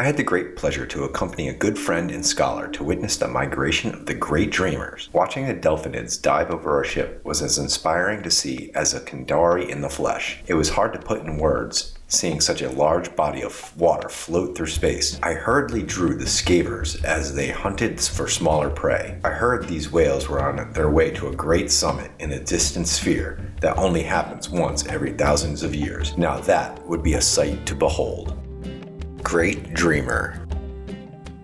I had the great pleasure to accompany a good friend and scholar to witness the migration of the great dreamers. Watching the Delphinids dive over our ship was as inspiring to see as a Kindori in the flesh. It was hard to put in words, seeing such a large body of water float through space. I hurriedly drew the Skavvers as they hunted for smaller prey. I heard these whales were on their way to a great summit in a distant sphere that only happens once every thousands of years. Now that would be a sight to behold. Great Dreamer.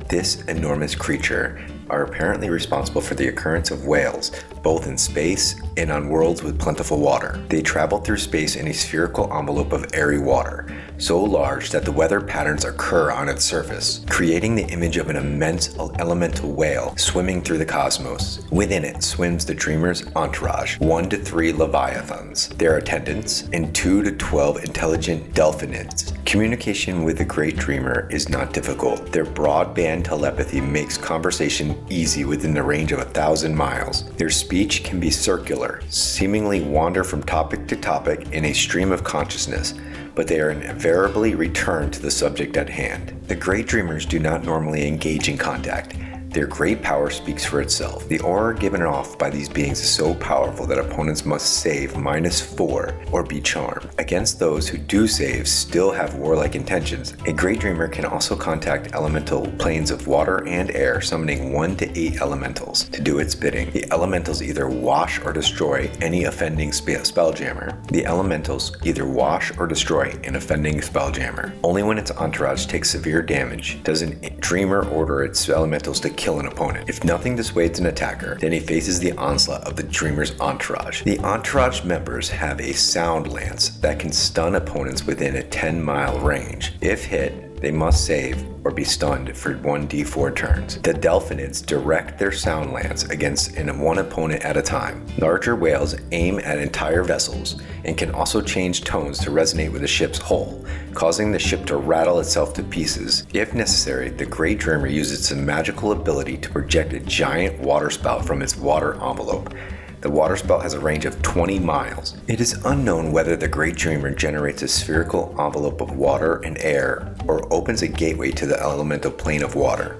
This enormous creature are apparently responsible for the occurrence of whales, both in space and on worlds with plentiful water. They travel through space in a spherical envelope of airy water, so large that the weather patterns occur on its surface, creating the image of an immense elemental whale swimming through the cosmos. Within it swims the dreamer's entourage, 1 to 3 leviathans, their attendants, and 2 to 12 intelligent delphinids. Communication with the Great Dreamer is not difficult. Their broadband telepathy makes conversation easy within the range of 1,000 miles. Their speech can be circular, seemingly wander from topic to topic in a stream of consciousness, but they are invariably returned to the subject at hand. The Great Dreamers do not normally engage in contact. Their great power speaks for itself. The aura given off by these beings is so powerful that opponents must save -4 or be charmed. Against those who do save still have warlike intentions. A Great Dreamer can also contact elemental planes of water and air, summoning 1 to 8 elementals to do its bidding. The elementals either wash or destroy any offending Spelljammer. The elementals either wash or destroy an offending Spelljammer. Only when its entourage takes severe damage does a Dreamer order its elementals to kill an opponent. If nothing dissuades an attacker, then he faces the onslaught of the Dreamer's entourage. The entourage members have a sound lance that can stun opponents within a 10-mile range. If hit, they must save or be stunned for 1d4 turns. The Delphinids direct their sound lance against one opponent at a time. Larger whales aim at entire vessels and can also change tones to resonate with the ship's hull, causing the ship to rattle itself to pieces. If necessary, the Great Dreamer uses its magical ability to project a giant water spout from its water envelope. The water spout has a range of 20 miles. It is unknown whether the Great Dreamer generates a spherical envelope of water and air or opens a gateway to the elemental plane of water.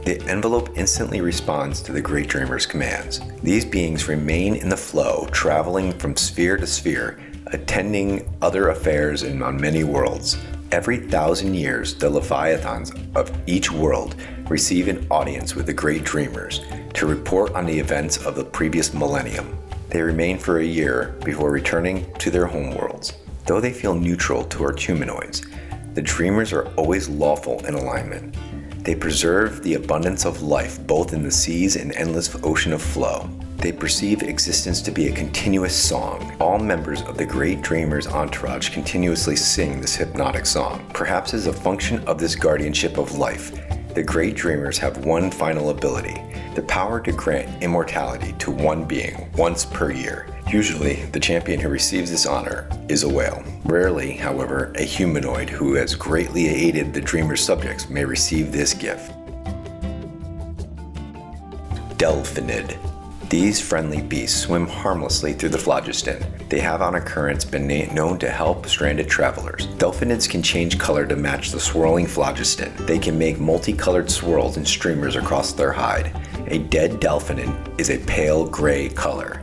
The envelope instantly responds to the Great Dreamer's commands. These beings remain in the flow, traveling from sphere to sphere, attending other affairs on many worlds. Every 1,000 years, the leviathans of each world receive an audience with the Great Dreamers to report on the events of the previous millennium. They remain for a year before returning to their homeworlds. Though they feel neutral toward humanoids, the Dreamers are always lawful in alignment. They preserve the abundance of life both in the seas and endless ocean of flow. They perceive existence to be a continuous song. All members of the Great Dreamer's entourage continuously sing this hypnotic song. Perhaps as a function of this guardianship of life, the Great Dreamers have one final ability, the power to grant immortality to one being once per year. Usually, the champion who receives this honor is a whale. Rarely, however, a humanoid who has greatly aided the Dreamer's subjects may receive this gift. Delphinid. These friendly beasts swim harmlessly through the phlogiston. They have on occurrence been known to help stranded travelers. Delphinids can change color to match the swirling phlogiston. They can make multicolored swirls and streamers across their hide. A dead delphinid is a pale gray color.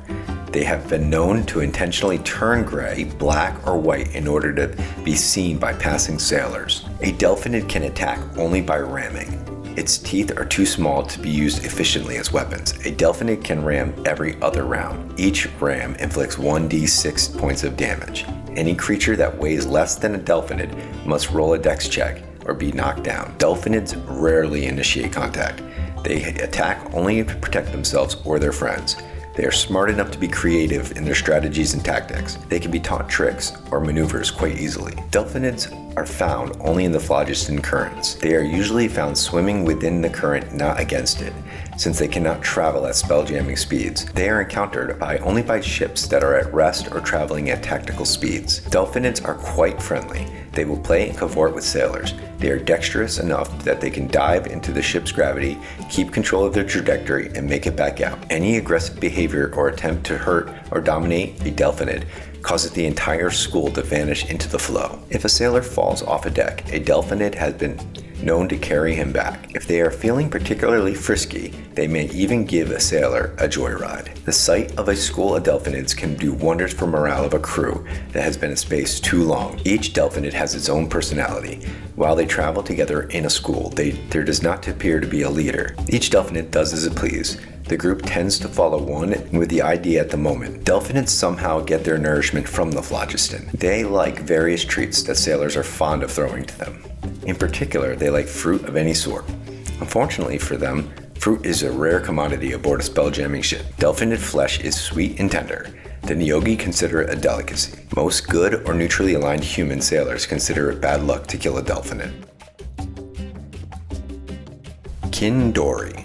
They have been known to intentionally turn gray, black, or white in order to be seen by passing sailors. A delphinid can attack only by ramming. Its teeth are too small to be used efficiently as weapons. A delphinid can ram every other round. Each ram inflicts 1d6 points of damage. Any creature that weighs less than a delphinid must roll a dex check or be knocked down. Delphinids rarely initiate contact. They attack only to protect themselves or their friends. They are smart enough to be creative in their strategies and tactics. They can be taught tricks or maneuvers quite easily. Delphinids are found only in the phlogiston currents. They are usually found swimming within the current, not against it, since they cannot travel at spelljamming speeds. They are encountered only by ships that are at rest or traveling at tactical speeds. Delphinids are quite friendly. They will play and cavort with sailors. They are dexterous enough that they can dive into the ship's gravity, keep control of their trajectory, and make it back out. Any aggressive behavior or attempt to hurt or dominate a delphinid causes the entire school to vanish into the flow. If a sailor falls off a deck, a delphinid has been known to carry him back. If they are feeling particularly frisky, they may even give a sailor a joyride. The sight of a school of Delphinids can do wonders for morale of a crew that has been in space too long. Each Delphinid has its own personality. While they travel together in a school, there does not appear to be a leader. Each Delphinid does as it please. The group tends to follow one with the idea at the moment. Delphinids somehow get their nourishment from the phlogiston. They like various treats that sailors are fond of throwing to them. In particular, they like fruit of any sort. Unfortunately for them, fruit is a rare commodity aboard a spelljamming ship. Delphinid flesh is sweet and tender. The Nyogi consider it a delicacy. Most good or neutrally aligned human sailors consider it bad luck to kill a Delphinid. Kindori.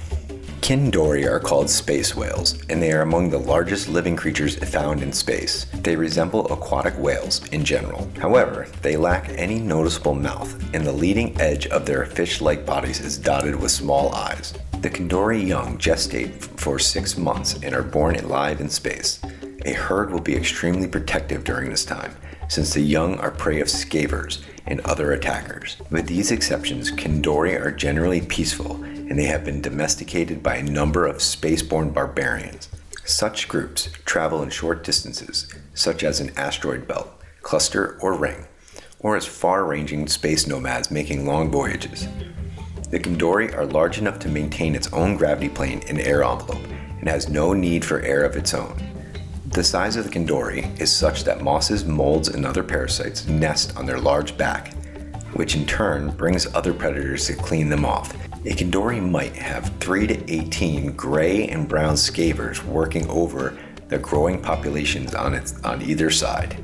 Kindori are called space whales, and they are among the largest living creatures found in space. They resemble aquatic whales in general. However, they lack any noticeable mouth, and the leading edge of their fish-like bodies is dotted with small eyes. The Kindori young gestate for 6 months and are born alive in space. A herd will be extremely protective during this time, since the young are prey of Skavvers and other attackers. With these exceptions, Kindori are generally peaceful, and they have been domesticated by a number of spaceborne barbarians. Such groups travel in short distances, such as an asteroid belt, cluster, or ring, or as far-ranging space nomads making long voyages. The Kindori are large enough to maintain its own gravity plane and air envelope, and has no need for air of its own. The size of the Kindori is such that mosses, molds, and other parasites nest on their large back, which in turn brings other predators to clean them off. A Kindori might have 3 to 18 gray and brown Skavers working over the growing populations on either side.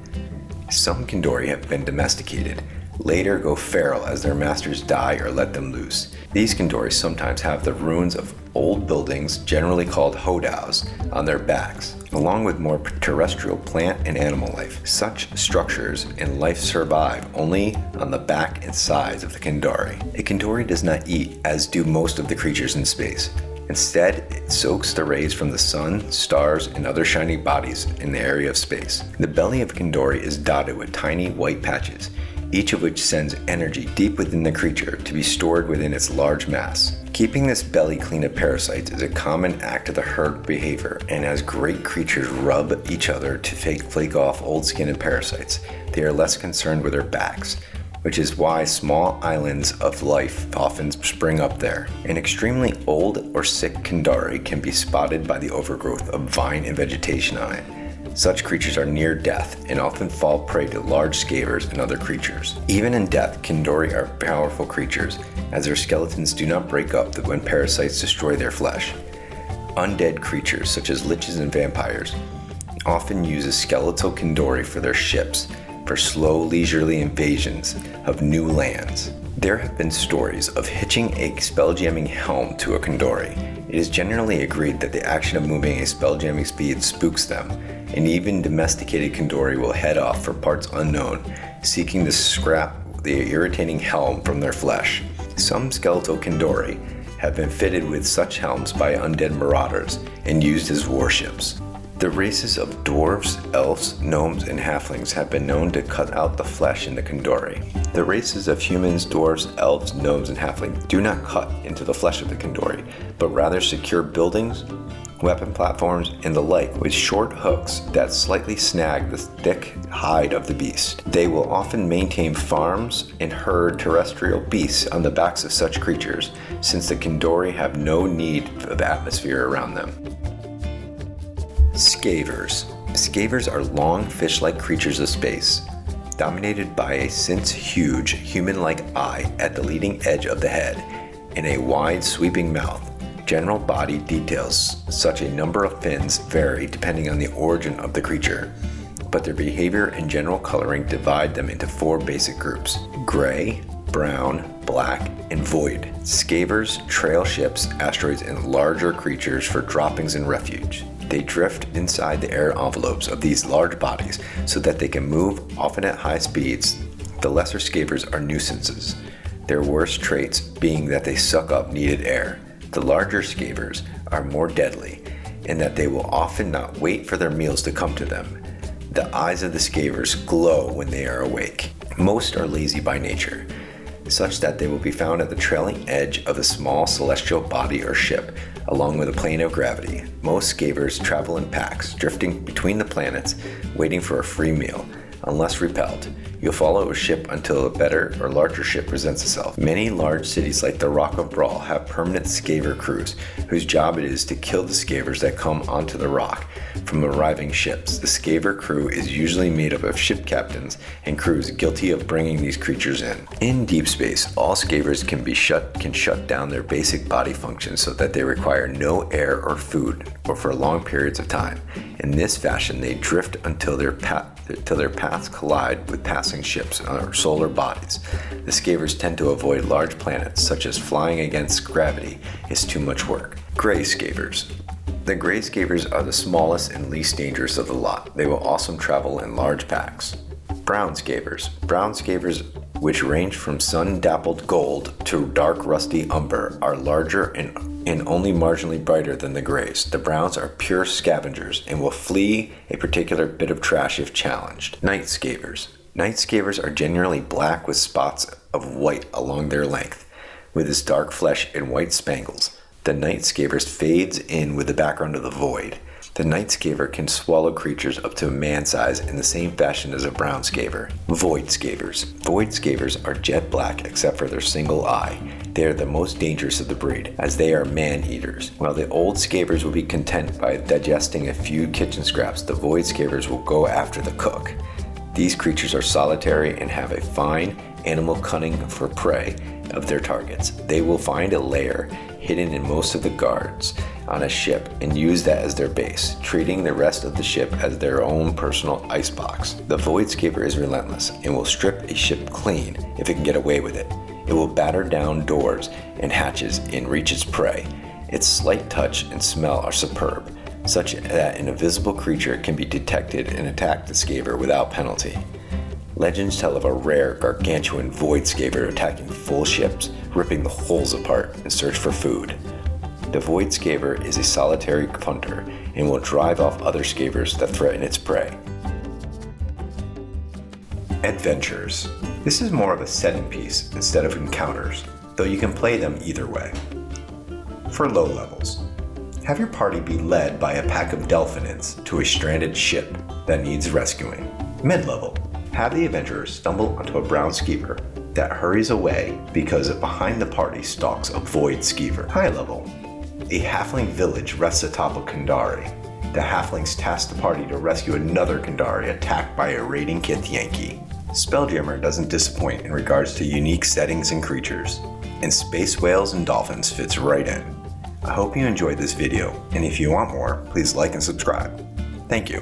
Some Kindori have been domesticated, later go feral as their masters die or let them loose. These Kindori sometimes have the ruins of old buildings, generally called hodaus, on their backs, along with more terrestrial plant and animal life. Such structures and life survive only on the back and sides of the Kindori. A Kindori does not eat, as do most of the creatures in space. Instead, it soaks the rays from the sun, stars, and other shining bodies in the area of space. The belly of a Kindori is dotted with tiny white patches, each of which sends energy deep within the creature to be stored within its large mass. Keeping this belly clean of parasites is a common act of the herd behavior, and as great creatures rub each other to flake off old skin and parasites, they are less concerned with their backs, which is why small islands of life often spring up there. An extremely old or sick Kindori can be spotted by the overgrowth of vine and vegetation on it. Such creatures are near death and often fall prey to large Skavers and other creatures. Even in death, Kindori are powerful creatures, as their skeletons do not break up when parasites destroy their flesh. Undead creatures, such as liches and vampires, often use a skeletal Kindori for their ships, for slow, leisurely invasions of new lands. There have been stories of hitching a spelljamming helm to a Kindori. It is generally agreed that the action of moving a spelljamming speed spooks them, and even domesticated Kindori will head off for parts unknown, seeking to scrap the irritating helm from their flesh. Some skeletal Kindori have been fitted with such helms by undead marauders and used as warships. The races of dwarves, elves, gnomes, and halflings have been known to cut out the flesh in the Kindori. The races of humans, dwarves, elves, gnomes, and halflings do not cut into the flesh of the Kindori, but rather secure buildings, weapon platforms, and the like with short hooks that slightly snag the thick hide of the beast. They will often maintain farms and herd terrestrial beasts on the backs of such creatures, since the Kindori have no need of atmosphere around them. Skavvers. Skavvers are long fish-like creatures of space, dominated by a since huge human-like eye at the leading edge of the head and a wide sweeping mouth. General body details, such a number of fins, vary depending on the origin of the creature, but their behavior and general coloring divide them into 4 basic groups: gray, brown, black, and void. Skavvers trail ships, asteroids, and larger creatures for droppings and refuge. They drift inside the air envelopes of these large bodies so that they can move, often at high speeds. The lesser Skavvers are nuisances, their worst traits being that they suck up needed air. The larger Skavvers are more deadly in that they will often not wait for their meals to come to them. The eyes of the Skavvers glow when they are awake. Most are lazy by nature. such that they will be found at the trailing edge of a small celestial body or ship, along with a plane of gravity. Most Skavers travel in packs, drifting between the planets, waiting for a free meal. Unless repelled, you'll follow a ship until a better or larger ship presents itself. Many large cities like the Rock of Brawl have permanent Skaver crews, whose job it is to kill the Skavers that come onto the rock from arriving ships. The Skaver crew is usually made up of ship captains and crews guilty of bringing these creatures in. In deep space, all Skavers can shut down their basic body functions so that they require no air or food or for long periods of time. In this fashion, they drift until their paths collide with passing ships or solar bodies. The Skavers tend to avoid large planets, such as flying against gravity is too much work. Gray Skavers. The Gray Skavers are the smallest and least dangerous of the lot. They will also travel in large packs. Brown Skavers. Brown Skavers, which range from sun-dappled gold to dark rusty umber, are larger and only marginally brighter than the grays. The browns are pure scavengers and will flee a particular bit of trash if challenged. Night Skavers. Night Skavers are generally black with spots of white along their length, with its dark flesh and white spangles. The Night Skavers fades in with the background of the void. The Night Skaver can swallow creatures up to man size in the same fashion as a brown Skaver. Void Skavers. Void Skavers are jet black except for their single eye. They are the most dangerous of the breed, as they are man-eaters. While the old Skavers will be content by digesting a few kitchen scraps, the Void Skavers will go after the cook. These creatures are solitary and have a fine animal cunning for prey of their targets. They will find a lair hidden in most of the guards on a ship and use that as their base, treating the rest of the ship as their own personal icebox. The Void Skaver is relentless and will strip a ship clean if it can get away with it. It will batter down doors and hatches and reach its prey. Its slight touch and smell are superb, such that an invisible creature can be detected and attack the Skaver without penalty. Legends tell of a rare, gargantuan Void Skaver attacking full ships, ripping the hulls apart in search for food. The Void Skaver is a solitary hunter and will drive off other Skavers that threaten its prey. Adventures. This is more of a setting piece instead of encounters, though you can play them either way. For low levels, have your party be led by a pack of Delphinids to a stranded ship that needs rescuing. Mid-level, have the adventurers stumble onto a brown Skaver that hurries away because behind the party stalks a Void Skaver. High level, a halfling village rests atop of Kindori. The halflings task the party to rescue another Kindori attacked by a raiding Yankee. Spelljammer doesn't disappoint in regards to unique settings and creatures, and space whales and dolphins fits right in. I hope you enjoyed this video, and if you want more, please like and subscribe. Thank you.